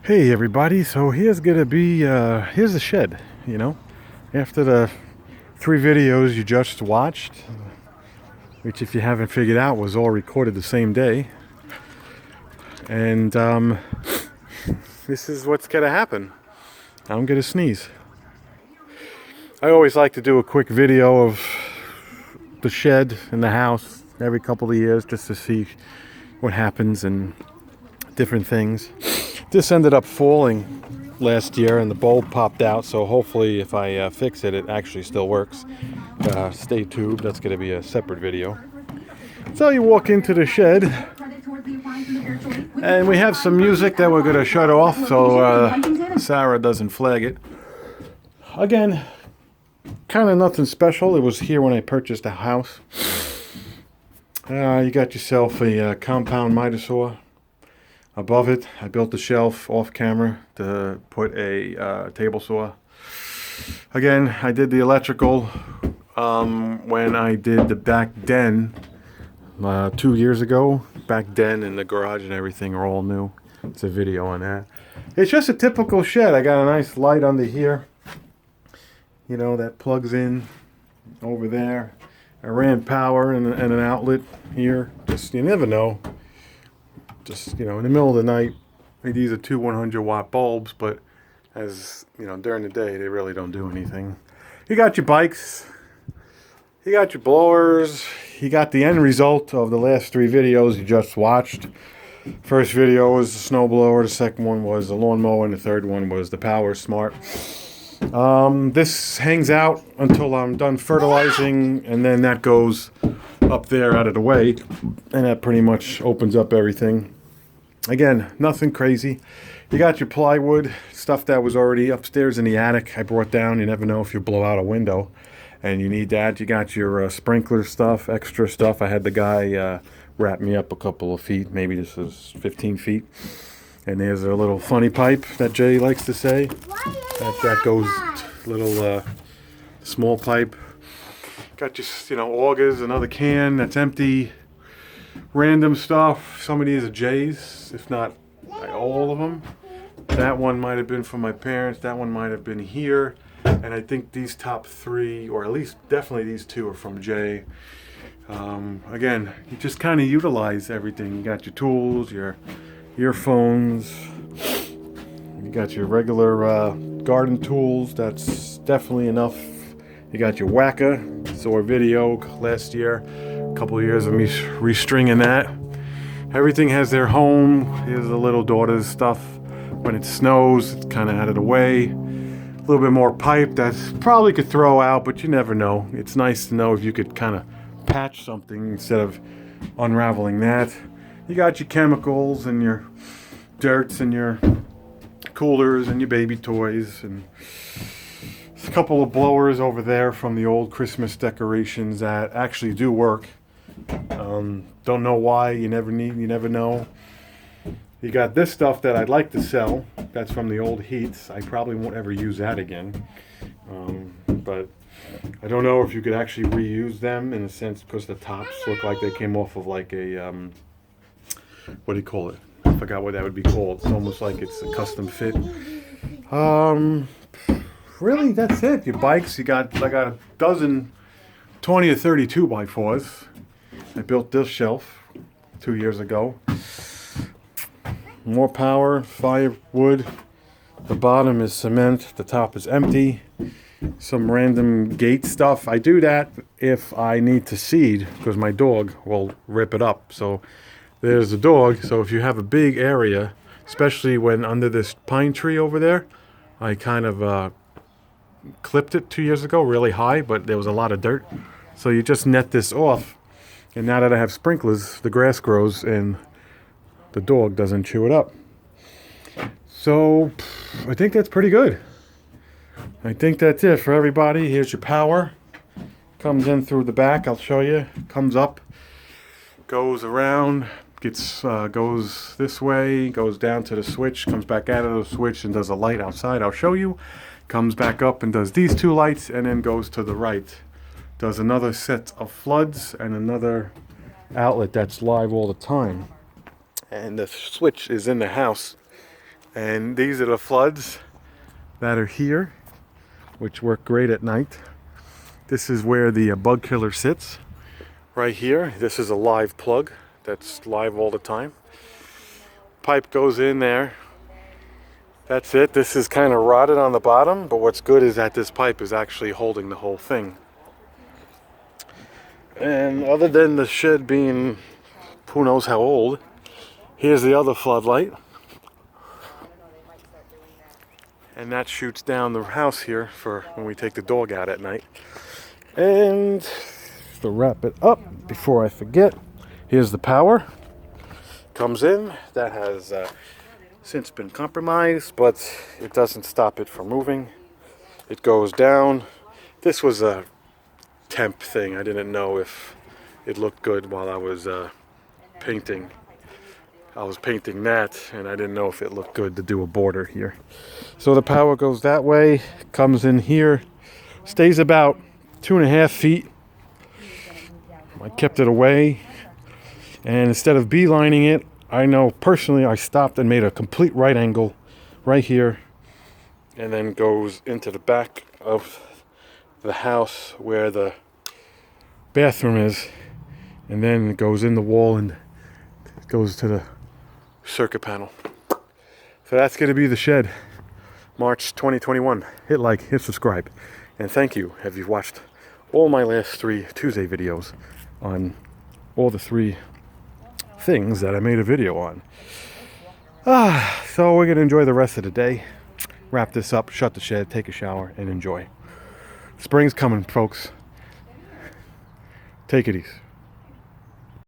Hey everybody, so here's gonna be here's the shed, after the 3 videos you just watched, which if you haven't figured out was all recorded the same day. And this is what's gonna happen. I'm gonna sneeze. I always like to do a quick video of the shed and the house every couple of years just to see what happens and different things. This ended up falling last year and the bulb popped out, so hopefully if I fix it, it actually still works. Stay tuned, that's going to be a separate video. So you walk into the shed and we have some music that we're going to shut off so Sarah doesn't flag it. Again, kind of nothing special. It was here when I purchased the house. You got yourself a compound miter saw. Above it, I built a shelf off camera to put a table saw. Again, I did the electrical when I did the back den 2 years ago. Back den and the garage and everything are all new. It's a video on that. It's just a typical shed. I got a nice light under here, that plugs in over there. I ran power and an outlet here. Just, you never know. Just, in the middle of the night, these are two 100-watt bulbs, but as, during the day, they really don't do anything. You got your bikes, you got your blowers, you got the end result of the last 3 videos you just watched. First video was the snow blower, the second one was the lawnmower, and the third one was the Power Smart. This hangs out until I'm done fertilizing, and then that goes up there out of the way, and that pretty much opens up everything. Again, nothing crazy. You got your plywood, stuff that was already upstairs in the attic I brought down. You never know if you blow out a window and you need that. You got your sprinkler stuff, extra stuff. I had the guy wrap me up a couple of feet, maybe this is 15 feet. And there's a little funny pipe that Jay likes to say. That goes little small pipe. Got your, augers, another can that's empty. Random stuff. Some of these are J's, if not all of them. That one might have been from my parents. That one might have been here. And I think these top 3, or at least definitely these 2, are from Jay. Again, you just kind of utilize everything. You got your tools, your earphones. You got your regular garden tools. That's definitely enough. You got your whacker. Saw a video last year. A couple of years of me restringing that. Everything has their home. Here's the little daughter's stuff. When it snows, it's kind of out of the way. A little bit more pipe that probably could throw out, but you never know. It's nice to know if you could kind of patch something instead of unraveling that. You got your chemicals and your dirts and your coolers and your baby toys, and a couple of blowers over there from the old Christmas decorations that actually do work. Don't know why. You never know. You got this stuff that I'd like to sell. That's from the old heats. I probably won't ever use that again. But I don't know if you could actually reuse them in a sense, because the tops look like they came off of like a what do you call it? I forgot what that would be called. It's almost like it's a custom fit. Really, that's it. Your bikes, I got a dozen 20 or 30 2x4s. I built this shelf 2 years ago. More power, firewood. The bottom is cement, the top is empty. Some random gate stuff. I do that if I need to seed, because my dog will rip it up. So there's the dog. So if you have a big area, especially when under this pine tree over there, I kind of clipped it 2 years ago really high, but there was a lot of dirt. So you just net this off. And now that I have sprinklers, the grass grows and the dog doesn't chew it up. So I think that's pretty good. I think that's it for everybody. Here's your power. Comes in through the back. I'll show you. Comes up, goes around, goes this way, goes down to the switch, comes back out of the switch and does a light outside. I'll show you. Comes back up and does these 2 lights, and then goes to the right. Does another set of floods and another outlet that's live all the time. And the switch is in the house. And these are the floods that are here, which work great at night. This is where the bug killer sits, right here. This is a live plug that's live all the time. Pipe goes in there. That's it. This is kind of rotted on the bottom, but what's good is that this pipe is actually holding the whole thing. And other than the shed being who knows how old, here's the other floodlight. And that shoots down the house here for when we take the dog out at night. And to wrap it up before I forget, here's the power. Comes in. That has since been compromised, but it doesn't stop it from moving. It goes down. This was a temp thing. I didn't know if it looked good while I was painting. I was painting that, and I didn't know if it looked good to do a border here. So the power goes that way, comes in here, stays about 2.5 feet. I kept it away, and instead of beelining it, I know personally I stopped and made a complete right angle right here, and then goes into the back of the house where the bathroom is, and then it goes in the wall and it goes to the circuit panel. So that's going to be the shed, March 2021. Hit like, hit subscribe, and thank you if you've watched all my last 3 Tuesday videos on all the 3 things that I made a video on. So we're going to enjoy the rest of the day, wrap this up, shut the shed, take a shower, and enjoy. Spring's coming, folks. Take it easy.